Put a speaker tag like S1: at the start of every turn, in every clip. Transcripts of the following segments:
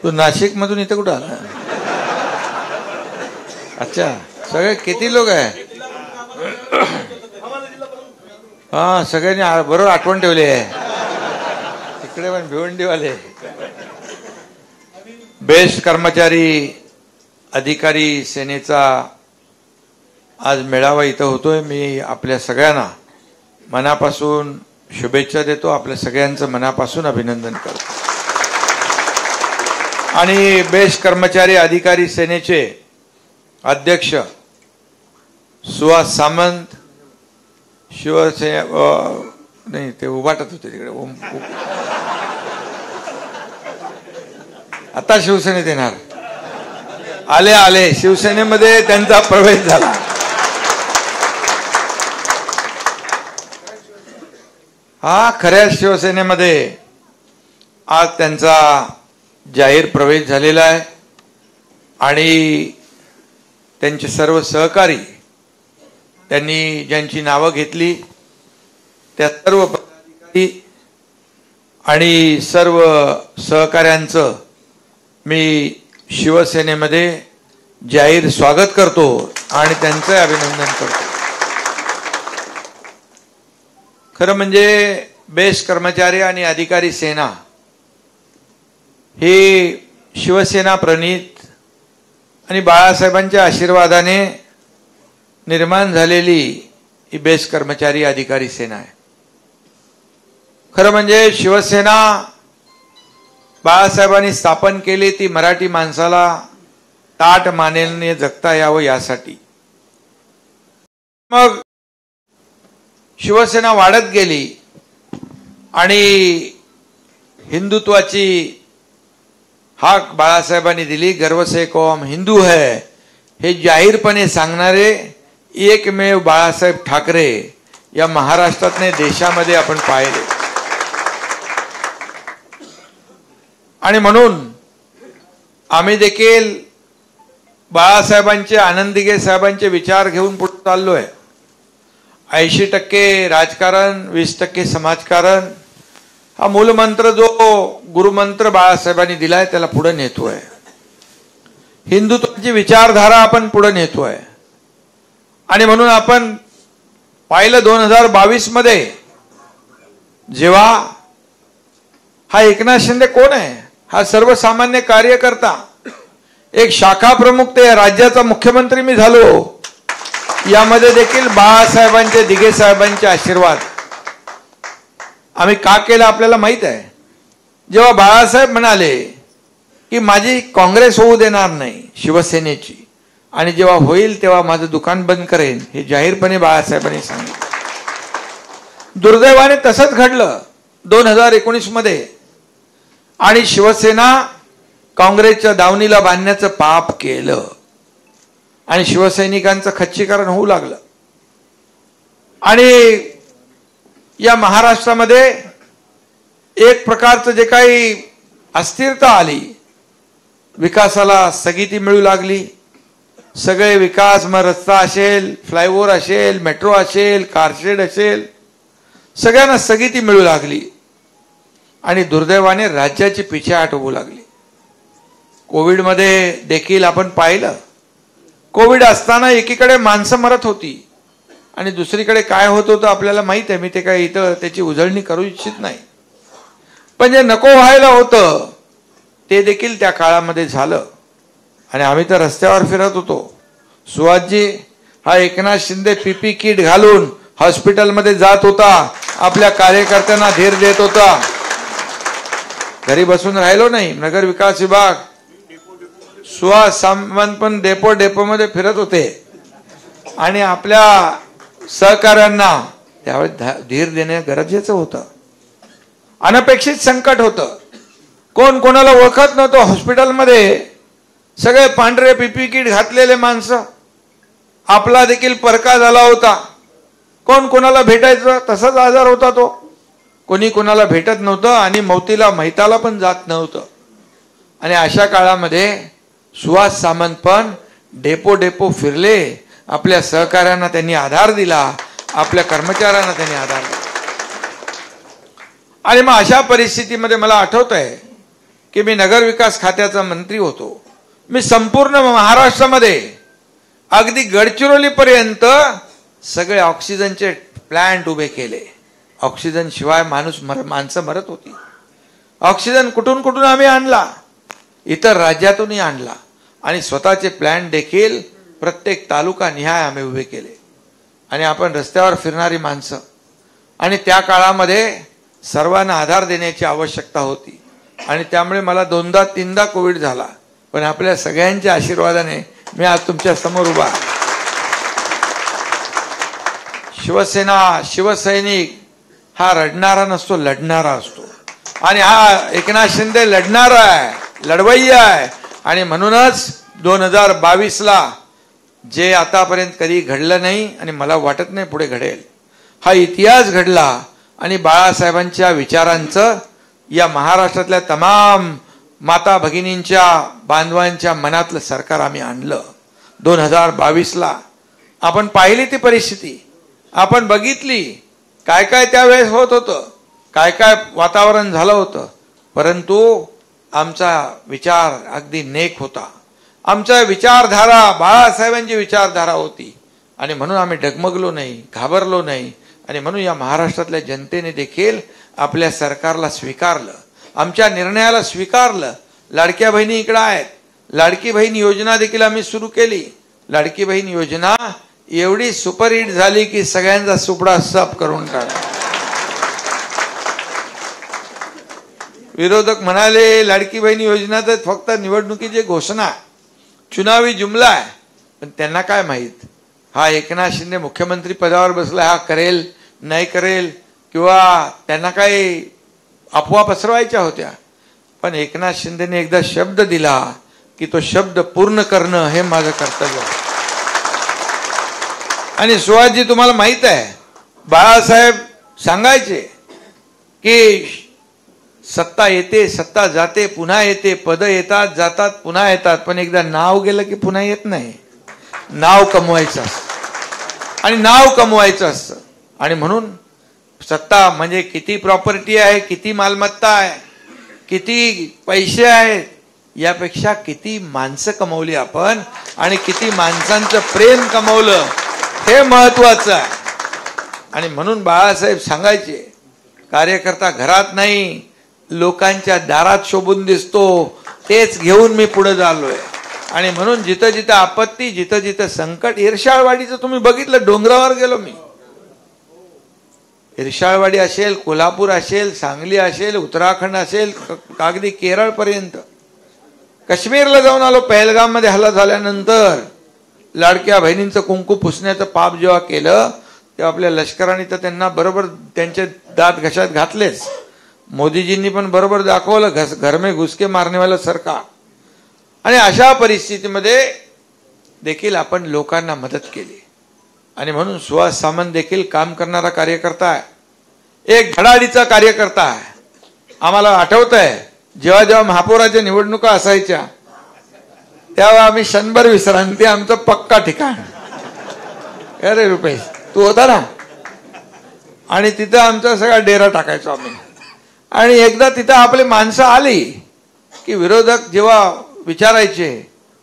S1: तू नाशिक मधून इथे कुठं आला? अच्छा, सगळे किती लोक आहे? हा, सगळ्यांनी बरोबर आठवण ठेवली आहे. तिकडे पण भिवंडीवाले. बेस्ट कर्मचारी अधिकारी सेनेचा आज मेळावा इथं होतोय. मी आपल्या सगळ्यांना मनापासून शुभेच्छा देतो. आपल्या सगळ्यांचं मनापासून अभिनंदन करतो. आणि बेस्ट कर्मचारी अधिकारी सेनेचे अध्यक्ष सुहास सामंत, शिवसेना नाही ते उभाटत होते तिकडे, आता शिवसेनेत येणार, आले शिवसेनेमध्ये त्यांचा प्रवेश झाला. हा खऱ्या शिवसेनेमध्ये आज त्यांचा जाहीर प्रवेश झालेला आहे. आणि त्यांचे सर्व सहकारी, त्यांनी ज्यांची नावं घेतली त्या सर्व पदाधिकारी आणि सर्व सहकाऱ्यांचं मी शिवसेनेमध्ये जाहीर स्वागत करतो आणि त्यांचं अभिनंदन करतो. खरं म्हणजे बेस्ट कर्मचारी आणि अधिकारी सेना ही शिवसेना प्रणीत आणि बाळासाहेबांच्या आशीर्वादाने निर्माण झालेली ही बेस्ट कर्मचारी अधिकारी सेना आहे. खरं म्हणजे शिवसेना बाळासाहेबांनी स्थापन केली ती मराठी माणसाला ताठ मानेने जगता यावं यासाठी. मग शिवसेना वाढत गेली आणि हिंदुत्वाची हाक बाळासाहेबांनी दिली. गर्व से कौम हिंदू है हे जाहीरपणे सांगणारे एकमेव बाळासाहेब ठाकरे या महाराष्ट्रातले देशामध्ये आपण पाहिले. आणि म्हणून आम्ही देखील बाळासाहेबांचे, आनंदीगे साहेबांचे विचार घेऊन पुढे चाललोय. 80% राजकारण, 20% समाजकारण हा मूलमंत्र जो गुरुमंत्र बाळासाहेबांनी दिलाय त्याला पुढे नेतोय. हिंदुत्वाची विचारधारा आपण पुढे नेतोय. आणि म्हणून आपण पाहिलं 2022 मध्ये जेव्हा हा एकनाथ शिंदे कोण आहे, हा सर्वसामान्य कार्यकर्ता, एक शाखा प्रमुख ते राज्याचा मुख्यमंत्री मी झालो. यामध्ये देखील बाळासाहेबांचे, दिघे साहेबांचे आशीर्वाद. आम्ही का केलं आपल्याला माहित आहे. जेव्हा बाळासाहेब म्हणाले की माझी काँग्रेस होऊ देणार नाही शिवसेनेची, आणि जेव्हा होईल तेव्हा माझं दुकान बंद करेन, हे जाहीरपणे बाळासाहेबांनी सांगितलं. दुर्दैवाने तसंच घडलं 2019 मध्ये. आणि शिवसेना काँग्रेसच्या दावणीला बांधण्याचं पाप केलं आणि शिवसैनिकांचं खच्चीकरण होऊ लागलं. आणि या महाराष्ट्रामध्ये एक प्रकारचं जे काही अस्थिरता आली, विकासाला स्थगिती मिळू लागली. सगळे विकास, मग रस्ता असेल, फ्लायओव्हर असेल, मेट्रो असेल, कारशेड असेल, सगळ्यांना स्थगिती मिळू लागली. आणि दुर्दैवाने राज्याची पिछेहाट होऊ लागली. कोविडमध्ये देखील आपण पाहिलं, कोविड असताना एकीकडे माणसं मरत होती आणि दुसरीकडे काय होत होतं आपल्याला माहित आहे. मी ते काय इथं त्याची उजळणी करू इच्छित नाही. पण जे नको व्हायला होतं ते देखील त्या काळामध्ये झालं. आणि आम्ही तर रस्त्यावर फिरत होतो. सुहासजी हा एकनाथ शिंदे पीपी किट घालून हॉस्पिटलमध्ये जात होता, आपल्या कार्यकर्त्यांना धीर देत होता. घरी बसून राहिलो नाही. नगर विकास विभाग, सुहास सामंत पण डेपो मध्ये फिरत होते आणि आपल्या सहकाऱ्यांना त्यावेळेस धीर देणे गरजेचं होतं. अनपेक्षित संकट होतं. कोण कोणाला ओळखत नव्हतं. हॉस्पिटलमध्ये सगळे पांढरे पीपी किट घातलेले माणसं. आपला देखील परका झाला होता. कोण कोणाला भेटायचं तसाच आजार होता तो. कोणी कोणाला भेटत नव्हतं आणि मौतीला मैताला पण जात नव्हतं. आणि अशा काळामध्ये सुहास सामंत पण डेपो फिरले. आपल्या सहकाऱ्यांना त्यांनी आधार दिला, आपल्या कर्मचाऱ्यांना त्यांनी आधार दिला. आणि मग अशा परिस्थितीमध्ये मला आठवत आहे की मी नगर विकास खात्याचा मंत्री होतो. मी संपूर्ण महाराष्ट्रामध्ये अगदी गडचिरोलीपर्यंत सगळे ऑक्सिजनचे प्लांट उभे केले. ऑक्सिजन शिवाय माणसं मरत होती. ऑक्सिजन कुठून कुठून आम्ही आणला, इतर राज्यातूनही आणला आणि स्वतःचे प्लांट देखील प्रत्येक तालुका निहाय आम्ही उभे केले. आणि आपण रस्त्यावर फिरणारी माणसं, आणि त्या काळामध्ये सर्वांना आधार देण्याची आवश्यकता होती आणि त्यामुळे मला 2दा-3दा कोविड झाला. पण आपल्या सगळ्यांच्या आशीर्वादाने मी आज तुमच्या समोर उभा. शिवसेना, शिवसैनिक हा रडणारा नसतो, लढणारा असतो. आणि हा एकनाथ शिंदे लढणारा आहे, लढवय्या आहे. आणि म्हणूनच 2022ला जे आतापर्यंत कधी घडलं नाही आणि मला वाटत नाही पुढे घडेल, हा इतिहास घडला. आणि बाळासाहेबांच्या विचारांचं या महाराष्ट्रातल्या तमाम माता भगिनींच्या बांधवांच्या मनातलं सरकार आम्ही आणलं. 2022ला आपण पाहिली ती परिस्थिती, आपण बघितली काय काय त्यावेळेस होत होतं, काय काय वातावरण झालं होतं. परंतु आमचा विचार अगदी नेक होता. आमचा विचारधारा बाळासाहेबांची विचारधारा होती. आणि म्हणून आम्ही डगमगलो नाही, घाबरलो नाही. आणि म्हणून या महाराष्ट्रातल्या जनतेने देखील आपल्या सरकारला स्वीकारलं, आमच्या निर्णयाला स्वीकारलं. लाडक्या बहिणी इकडे आहेत. लाडकी बहीण योजना देखील आम्ही सुरू केली. लाडकी बहीण योजना एवढी सुपरहिट झाली की सगळ्यांचा सुपडा साफ करून टाकला. विरोधक म्हणाले लाडकी बहीण योजना तर फक्त निवडणुकीची घोषणा, चुनावी जुमला आहे. पण त्यांना काय माहित, हा एकनाथ शिंदे मुख्यमंत्री पदावर बसला, हा करेल नाही करेल, किंवा त्यांना काही अफवा पसरवायच्या होत्या. पण एकनाथ शिंदेने एकदा शब्द दिला की तो शब्द पूर्ण करणं हे माझं कर्तव्य आहे. आणि सुहासजी, तुम्हाला माहित आहे, बाळासाहेब सांगायचे की सत्ता येते, सत्ता जाते, पुन्हा येते, पद येतात जातात, पुन्हा येतात, पण एकदा नाव गेलं की पुन्हा येत नाही. नाव कमवायचं असतं आणि नाव कमवायचं असतं. आणि म्हणून सत्ता म्हणजे किती प्रॉपर्टी आहे, किती मालमत्ता आहे, किती पैसे आहेत, यापेक्षा किती माणसं कमवली आपण आणि किती माणसांचं प्रेम कमवलं हे महत्वाचं आहे. आणि म्हणून बाळासाहेब सांगायचे, कार्यकर्ता घरात नाही, लोकांच्या दारात शोभून दिसतो, तेच घेऊन मी पुढे चाललोय. आणि म्हणून जिथं जिथं आपत्ती, जिथं जिथं संकट, इर्षाळवाडीचं तुम्ही बघितलं, डोंगरावर गेलो मी. इर्षाळवाडी असेल, कोल्हापूर असेल, सांगली असेल, उत्तराखंड असेल, अगदी केरळ पर्यंत. काश्मीरला जाऊन आलो. पहलगाम मध्ये हल्ला झाल्यानंतर लाडक्या बहिणींचं कुंकू पुसण्याचं पाप जेव्हा केलं तेव्हा आपल्या लष्कराने तर त्यांना बरोबर त्यांचे दात घशात घातलेच. मोदीजींनी पण बरोबर दाखवलं, घर में घुस के मारने वाला सरकार. आणि अशा परिस्थितीमध्ये देखील आपण लोकांना मदत केली. आणि म्हणून सुहास सामंत देखील काम करणारा कार्यकर्ता आहे, एक धडाडीचा कार्यकर्ता आहे. आम्हाला आठवत आहे, जेव्हा जेव्हा महापौराच्या निवडणुका असायच्या तेव्हा आम्ही क्षणभर विश्रांती आमचं पक्का ठिकाण. अरे रुपेश, तू होता ना, आणि तिथं आमचा सगळा डेरा टाकायचो आम्ही. आणि एकदा तिथं आपली माणसं आली की विरोधक जेव्हा विचारायचे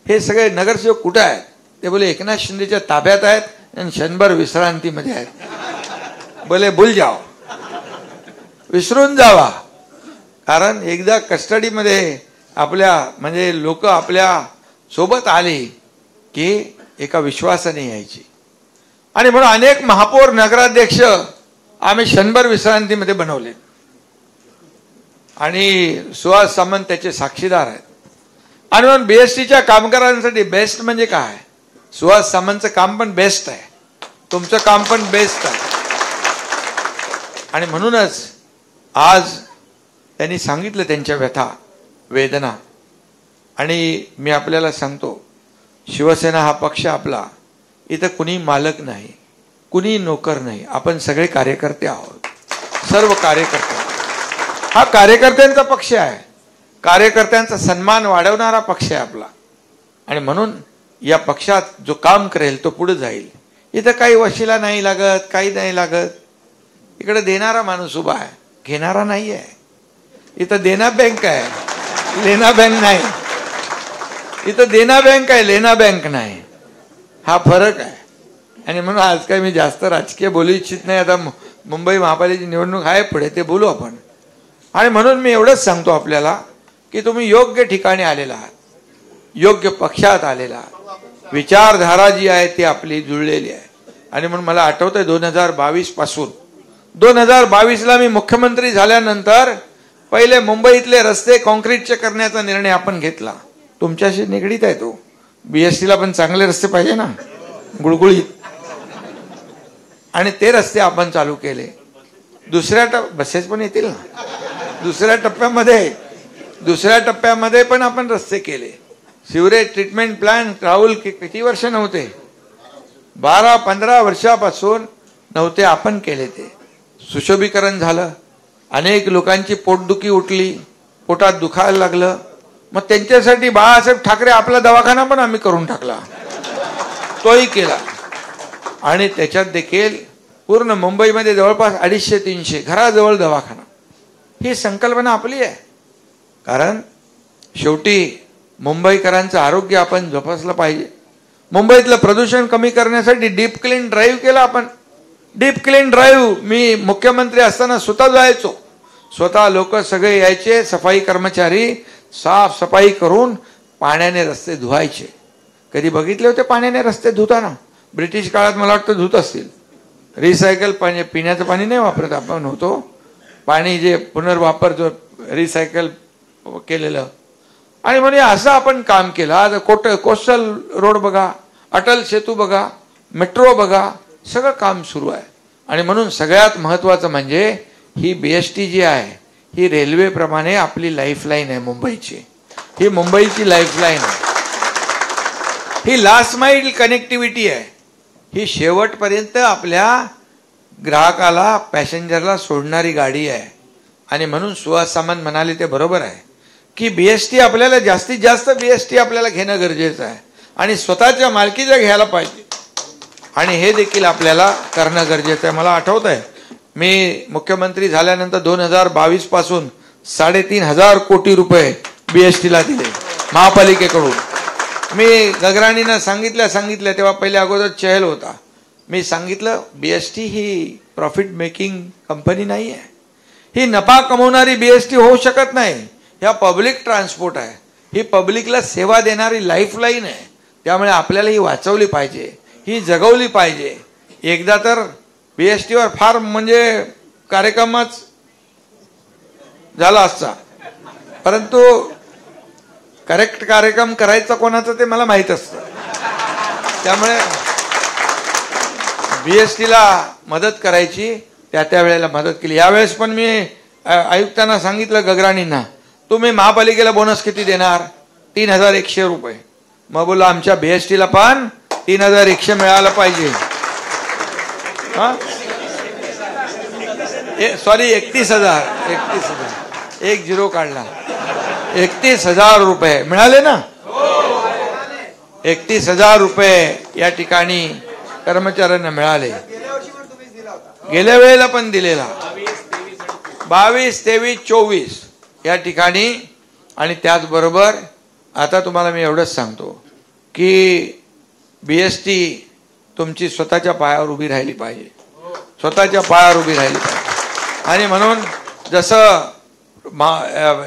S1: हे सगळे नगरसेवक कुठे आहेत, ते बोले एकनाथ शिंदेच्या ताब्यात आहेत आणि क्षणभर विश्रांतीमध्ये आहेत. बोले भूल जाओ, विसरून जावा. कारण एकदा कस्टडीमध्ये आपल्या म्हणजे लोक आपल्या सोबत आले की एका विश्वासाने यायची. आणि म्हणून अनेक महापौर, नगराध्यक्ष आम्ही क्षणभर विश्रांतीमध्ये बनवले. आणि सुहास सामंत त्याचे साक्षीदार आहेत. आणि म्हणून बीएसटीच्या कामगारांसाठी बेस्ट म्हणजे काय, सुहास सामंतचं काम पण बेस्ट आहे, तुमचं काम पण बेस्ट आहे. आणि म्हणूनच आज त्यांनी सांगितलं त्यांच्या व्यथा, वेदना. आणि मी आपल्याला सांगतो, शिवसेना हा पक्ष आपला, इथं कुणी मालक नाही, कुणी नोकर नाही, आपण सगळे कार्यकर्ते आहोत, सर्व कार्यकर्ते. हा कार्यकर्त्यांचा पक्ष आहे, कार्यकर्त्यांचा सन्मान वाढवणारा पक्ष आहे आपला. आणि म्हणून या पक्षात जो काम करेल तो पुढे जाईल. इथं काही वशिला नाही लागत, काही नाही लागत. इकडे देणारा माणूस उभा आहे, घेणारा नाही आहे. इथं देना बँक आहे, लेना बँक नाही, इथं देना बँक आहे, लेना बँक नाही. हा फरक आहे. आणि म्हणून आज काय मी जास्त राजकीय बोलू इच्छित नाही. आता मुंबई महापालिकेची निवडणूक आहे पुढे, ते बोलू आपण. आणि म्हणून मी एवढंच सांगतो आपल्याला की तुम्ही योग्य ठिकाणी आलेला आहात, योग्य पक्षात आलेला आहात, विचारधारा जी आहे ती आपली जुळलेली आहे. आणि म्हणून मला आठवतंय 2022 पासून 2022ला मी मुख्यमंत्री झाल्यानंतर पहिले मुंबईतले रस्ते कॉन्क्रीटचे करण्याचा निर्णय आपण घेतला. तुमच्याशी निगडीत आहे तो. बीएसटीला पण चांगले रस्ते पाहिजे ना, गुळगुळीत. आणि ते रस्ते आपण चालू केले. दुसऱ्या बसेस पण येतील ना. दुसऱ्या टप्प्यामध्ये पण आपण रस्ते केले. सिवरेज ट्रीटमेंट प्लांट राहुल किती वर्ष नव्हते, 12-15 वर्षापासून नव्हते, आपण केले. ते सुशोभीकरण झालं. अनेक लोकांची पोटदुखी उठली, पोटात दुखायला लागलं. मग त्यांच्यासाठी बाळासाहेब ठाकरे आपला दवाखाना पण आम्ही करून टाकला, तोही केला. आणि त्याच्यात देखील पूर्ण मुंबईमध्ये जवळपास 250-300 घराजवळ दवाखाना. ही संकल्पना आपली आहे. कारण शेवटी मुंबईकरांचं आरोग्य आपण जोपासलं पाहिजे. मुंबईतलं प्रदूषण कमी करण्यासाठी डीप क्लीन ड्राईव्ह केला आपण. डीप क्लीन ड्राईव्ह मी मुख्यमंत्री असताना स्वतः जायचो. स्वतः लोक सगळे यायचे, सफाई कर्मचारी साफ सफाई करून पाण्याने रस्ते धुवायचे. कधी बघितले होते पाण्याने रस्ते धुताना? ब्रिटिश काळात मला वाटतं धुत असतील. रिसायकल पाणी, पिण्याचं पाणी नाही वापरत आपण होतो, पाणी जे पुनर्वापर जो रिसायकल केलेलं. आणि म्हणजे असं आपण काम केलं. आज कोस्टल रोड बघा, अटल सेतू बघा, मेट्रो बघा, सगळं काम सुरू आहे. आणि म्हणून सगळ्यात महत्वाचं म्हणजे ही बीएसटी जी आहे ही रेल्वेप्रमाणे आपली लाईफलाईन आहे मुंबईची. ही मुंबईची लाईफलाईन आहे. ही लास्ट माईल कनेक्टिव्हिटी आहे. ही शेवटपर्यंत आपल्या ग्राहकाला, पॅसेंजरला सोडणारी गाडी आहे. आणि म्हणून सुहास सामंत म्हणाले ते बरोबर आहे की बीएसटी आपल्याला जास्तीत जास्त बीएसटी आपल्याला घेणं गरजेचं आहे आणि स्वतःच्या मालकीचं घ्यायला पाहिजे. आणि हे देखील आपल्याला करणं गरजेचं आहे. मला आठवत आहे मी मुख्यमंत्री झाल्यानंतर 2022 पासून 3,500 कोटी रुपये बीएसटीला दिले महापालिकेकडून. मी गगराणींना सांगितलं तेव्हा पहिले अगोदर चहल होता. मी सांगितलं बीएसटी ही प्रॉफिट मेकिंग कंपनी नाही आहे, ही नफा कमवणारी बीएसटी होऊ शकत नाही. ह्या पब्लिक ट्रान्सपोर्ट आहे, ही पब्लिकला सेवा देणारी लाईफलाईन आहे. त्यामुळे आपल्याला ही वाचवली पाहिजे, ही जगवली पाहिजे. एकदा तर बीएसटीवर फार म्हणजे कार्यक्रमच झाला असता, परंतु करेक्ट कार्यक्रम करायचा कोणाचं ते मला माहित असतं. त्यामुळे बीएसटीला मदत करायची, त्या वेळेला मदत केली. यावेळेस पण मी आयुक्तांना सांगितलं, गगराणींना, तुम्ही महापालिकेला बोनस किती देणार? 3,100 रुपये. मग बोला आमच्या बीएसटीला पण 3,100 मिळालं पाहिजे. सॉरी 31,000 एक झिरो काढला. 31,000 रुपये मिळाले ना. 31,000 रुपये या ठिकाणी कर्मचाऱ्यांना मिळाले. गेल्या वेळेला पण दिलेला 22, 23, 24 या ठिकाणी. आणि त्याचबरोबर आता तुम्हाला मी एवढंच सांगतो की बीएसटी तुमची स्वतःच्या पायावर उभी राहिली पाहिजे, स्वतःच्या पायावर उभी राहिली पाहिजे. आणि म्हणून जसं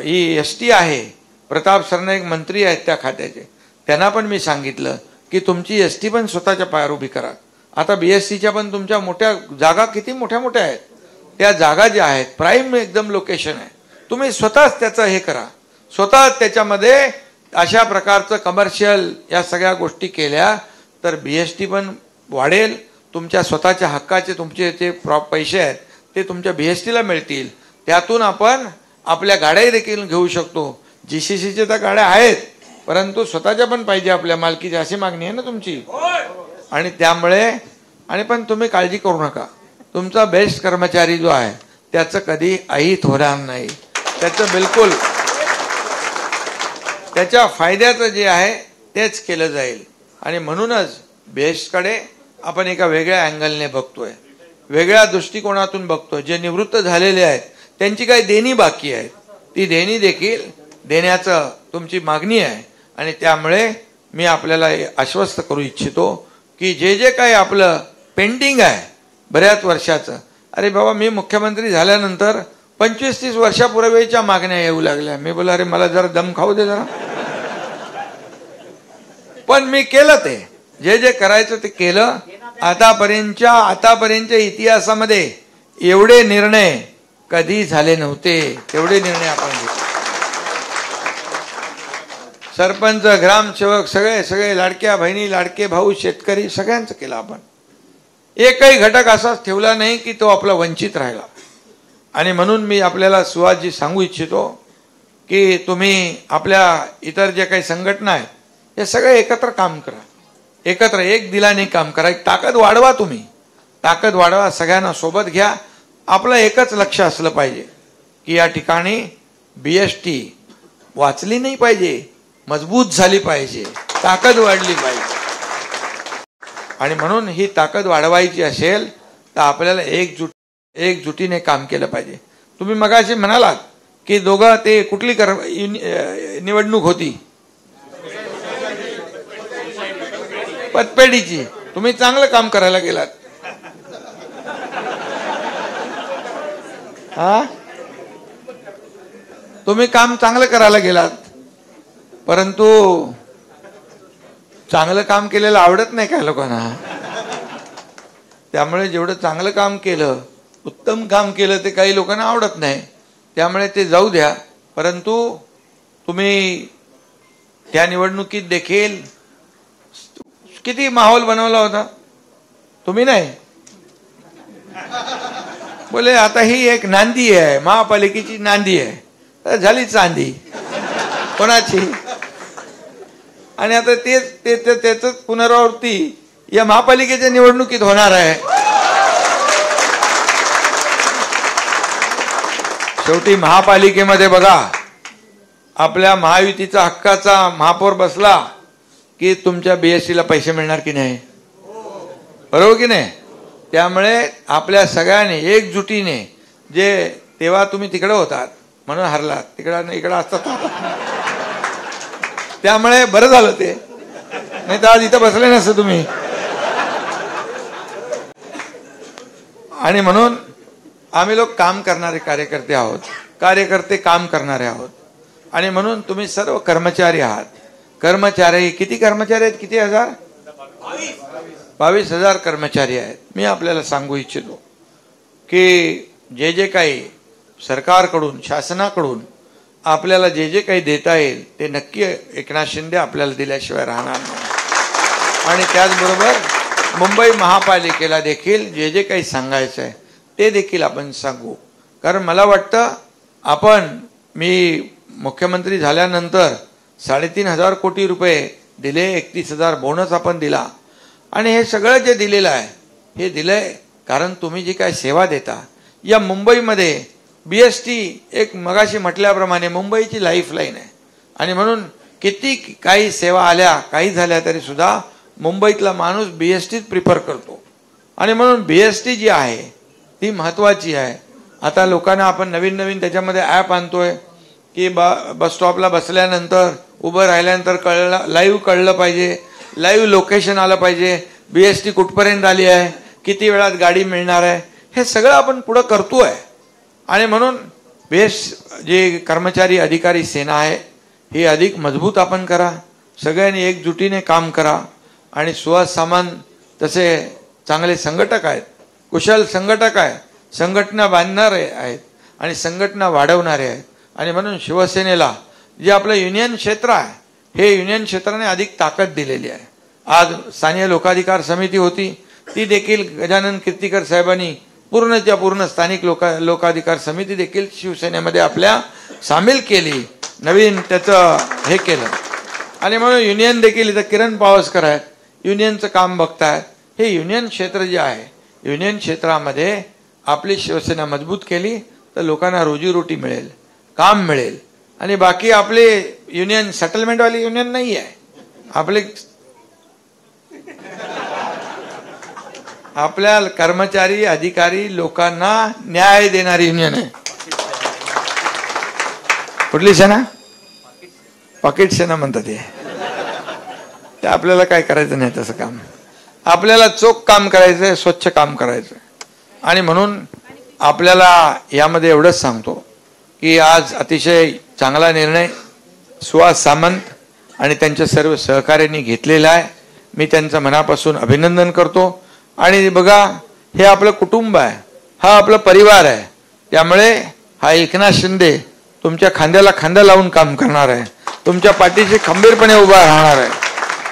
S1: ही एसटी आहे, प्रताप सरनाईक मंत्री आहेत त्या खात्याचे, त्यांना पण मी सांगितलं की तुमची एसटी पण स्वतःच्या पायावर उभी करा. आता बीएसटीच्या पण तुमच्या मोठ्या जागा किती मोठ्या मोठ्या आहेत, त्या जागा ज्या आहेत प्राईम एकदम लोकेशन आहे, तुम्ही स्वतःच त्याचं हे करा. स्वतः त्याच्यामध्ये अशा प्रकारचं कमर्शियल या सगळ्या गोष्टी केल्या तर बीएसटी पण वाढेल. तुमच्या स्वतःच्या हक्काचे तुमचे जे पैसे आहेत ते तुमच्या बीएसटीला मिळतील. त्यातून आपण आपल्या गाड्या देखील घेऊ शकतो. जीसीसीच्या तर गाड्या आहेत, परंतु स्वतःच्या पण पाहिजे आपल्या मालकीची, अशी मागणी आहे ना तुमची. आणि त्यामुळे पण तुम्ही काळजी करू नका, तुमचा बेस्ट कर्मचारी जो आहे त्याचं कधी अहित होणार नाही. त्याचं बिलकुल त्याच्या फायद्याचं जे आहे तेच केलं जाईल. आणि म्हणूनच बेस्टकडे आपण एका वेगळ्या अँगलने बघतोय, वेगळ्या दृष्टिकोनातून बघतोय. जे निवृत्त झालेले आहेत त्यांची काही देणी बाकी आहेत, ती देणी देखील देण्याचं तुमची मागणी आहे आणि त्यामुळे मी आपल्याला आश्वस्त करू इच्छितो की जे जे काही आपलं पेंडिंग आहे बऱ्याच वर्षाचं, अरे बाबा मी मुख्यमंत्री झाल्यानंतर 25-30 वर्षापूर्वीच्या मागण्या येऊ लागल्या. मी बोला अरे मला जरा दम खाऊ दे जरा. पण मी केलं, ते जे जे करायचं ते केलं. आतापर्यंतच्या इतिहासामध्ये एवढे निर्णय कधी झाले नव्हते, तेवढे निर्णय आपण घेतले. सरपंच, ग्रामसेवक, सगळे लाडक्या बहिणी, लाडके भाऊ, शेतकरी सगळ्यांचं केलं आपण. एकही घटक असाच ठेवला नाही की तो आपला वंचित राहिला. आणि म्हणून मी आपल्याला सुहासजी सांगू इच्छितो की तुम्ही आपल्या इतर जे काही संघटना आहेत हे सगळे एकत्र काम करा, एकत्र एक दिलाने काम करा, एक ताकद वाढवा. तुम्ही ताकद वाढवा, सगळ्यांना सोबत घ्या. आपलं एकच लक्ष असलं पाहिजे की या ठिकाणी BST वाचली नाही पाहिजे, मजबूत झाली पाहिजे, ताकद वाढली पाहिजे. आणि म्हणून ही ताकद वाढवायची असेल तर आपल्याला एकजुटीने काम केलं पाहिजे. तुम्ही मगाशी म्हणालात की दोघं ते कुठली निवडणूक होती, पतपेढीची. तुम्ही चांगलं काम करायला गेलात. तुम्ही काम चांगलं करायला गेलात, परंतु चांगलं काम केलेलं आवडत नाही काय लोकांना. त्यामुळे जेवढं चांगलं काम केलं, उत्तम काम केलं, ते काही लोकांना आवडत नाही. त्यामुळे ते जाऊ द्या. परंतु तुम्ही त्या निवडणुकीत देखील किती माहोल बनवला होता. तुम्ही नाही बोले आता ही एक नांदी आहे, महापालिकेची नांदी आहे, तर झाली चांदी कोणाची. आणि आता त्याच पुनरावृत्ती या महापालिकेच्या निवडणुकीत होणार आहे. शेवटी महापालिकेमध्ये बघा, आपल्या महायुतीचा हक्काचा महापौर बसला की तुमच्या BSTला पैसे मिळणार की नाही, बरोबर की नाही. त्यामुळे आपल्या सगळ्यांनी एकजुटीने, जे तेव्हा तुम्ही तिकडे होतात म्हणून हरलात, इकडे असतात, त्यामुळे बरं झालं ते, नाही तर आज इथं बसले नसते तुम्ही. आणि म्हणून आम्ही लोक काम करणारे कार्यकर्ते आहोत, कार्यकर्ते काम करणारे आहोत. आणि म्हणून तुम्ही सर्व कर्मचारी आहात. कर्मचारी किती कर्मचारी आहेत, किती हजार, 22,000 कर्मचारी आहेत. मी आपल्याला सांगू इच्छितो की जे जे काही सरकारकडून, शासनाकडून आपल्याला जे जे काही देता येईल ते नक्की एकनाथ शिंदे आपल्याला दिल्याशिवाय राहणार नाही. आणि त्याचबरोबर मुंबई महापालिकेला देखील जे जे काही सांगायचं आहे ते देखील आपण सांगू. कारण मला वाटतं मी मुख्यमंत्री झाल्यानंतर 3,500 कोटी रुपये दिले, 31,000 बोनस आपण दिला. आणि हे सगळं जे दिलेलं आहे हे दिलंय कारण तुम्ही जी काय सेवा देता. या मुंबईमध्ये BST एक मगाशी म्हटल्याप्रमाणे मुंबईची लाईफलाईन आहे. आणि म्हणून किती काही सेवा आल्या, काही झाल्या तरी सुद्धा मुंबईतला माणूस BSTच प्रिफर करतो. आणि म्हणून BST जी आहे ती महत्वाची आहे. आता लोकांना आपण नवीन त्याच्यामध्ये ॲप आणतोय की बस स्टॉपला बसल्यानंतर, उभं राहिल्यानंतर लाईव्ह कळलं पाहिजे, लाईव्ह लोकेशन आलं पाहिजे, BST कुठपर्यंत आली आहे, किती वेळात गाडी मिळणार आहे, हे सगळं आपण पुढं करतोय. आणि म्हणून जे कर्मचारी अधिकारी सेना आहे ही अधिक मजबूत आपण करा, सगळ्यांनी एकजुटीने काम करा. आणि सुहास सामंत तसे चांगले संघटक आहेत, कुशल संघटक आहेत, संघटना बांधणारे आहेत आणि संघटना वाढवणारे आहेत. आणि म्हणून शिवसेनेला जे आपलं युनियन क्षेत्र आहे हे युनियन क्षेत्राने अधिक ताकद दिलेली आहे. आज स्थानीय लोकाधिकार समिती होती, ती देखील गजानन कीर्तीकर साहेबांनी पूर्णच्या पूर्ण स्थानिक लोकाधिकार समिती देखील शिवसेनेमध्ये आपल्या सामील केली, नवीन त्याचं हे केलं. आणि म्हणून युनियन देखील इथं किरण पावसकर आहेत, युनियनचं काम बघतायत. हे युनियन क्षेत्र जे आहे, युनियन क्षेत्रामध्ये आपली शिवसेना मजबूत केली तर लोकांना रोजीरोटी मिळेल, काम मिळेल. आणि बाकी आपले युनियन सेटलमेंटवाली युनियन नाही आहे, आपल्या कर्मचारी अधिकारी लोकांना न्याय देणारी युनियन आहे. कुठली सेना, पॉकेट सेना म्हणतात ते आपल्याला काय करायचं नाही तसं काम. आपल्याला चोख काम करायचंय, स्वच्छ काम करायचंय. आणि म्हणून आपल्याला यामध्ये एवढंच सांगतो की आज अतिशय चांगला निर्णय सुहास सामंत आणि त्यांच्या सर्व सहकार्यांनी घेतलेला आहे. मी त्यांचं मनापासून अभिनंदन करतो. आणि बघा, हे आपलं कुटुंब आहे, हा आपला परिवार आहे. त्यामुळे हा एकनाथ शिंदे तुमच्या खांद्याला खांदा लावून काम करणार आहे, तुमच्या पाठीशी खंबीरपणे उभा राहणार आहे.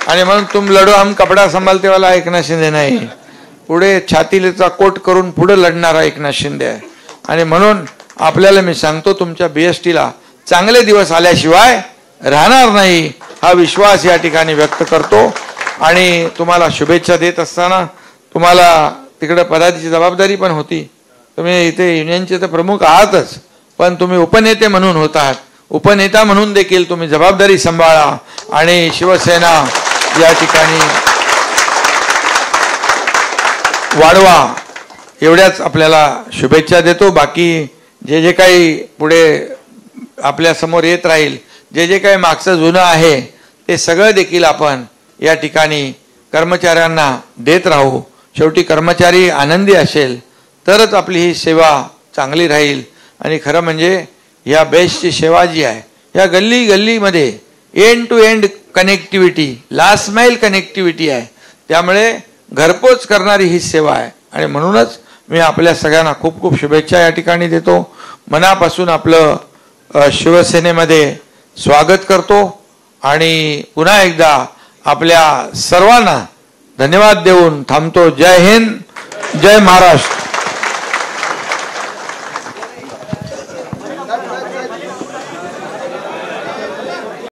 S1: आणि म्हणून तुम लढो हम कपडा संभालते वाला एकनाथ शिंदे नाही, पुढे छातीचा कोट करून पुढे लढणारा एकनाथ शिंदे आहे. आणि म्हणून आपल्याला मी सांगतो, तुमच्या बीएसटीला चांगले दिवस आल्याशिवाय राहणार नाही, हा विश्वास या ठिकाणी व्यक्त करतो. आणि तुम्हाला शुभेच्छा देत असताना, तुम्हाला तिकडे पदाची जबाबदारी पण होती, तुम्ही इथे युनियनचे तर प्रमुख आहातच, पण तुम्ही उपनेते म्हणून होतात. उपनेता म्हणून देखील तुम्ही जबाबदारी सांभाळा आणि शिवसेना या ठिकाणी वाढवा, एवढ्याच आपल्याला शुभेच्छा देतो. बाकी जे काही पुढे आपल्या समोर येत राहील, जे काही मागचं जुनं आहे, ते सगळं देखील आपण या ठिकाणी कर्मचाऱ्यांना देत राहू. शेवटी कर्मचारी आनंदी असेल तरच आपली ही सेवा चांगली राहील. आणि खरं म्हणजे या बेस्टची सेवा जी आहे, या गल्ली गल्लीमध्ये end to end connectivity, last mile connectivity आहे. त्यामुळे घरपोच करणारी ही सेवा आहे. आणि म्हणूनच मी आपल्या सगळ्यांना खूप खूप शुभेच्छा या ठिकाणी देतो. मनापासून आपलं शिवसेनेमध्ये स्वागत करतो. आणि पुन्हा एकदा आपल्या सर्वांना धन्यवाद देऊन थांबतो. जय हिंद, जय महाराष्ट्र.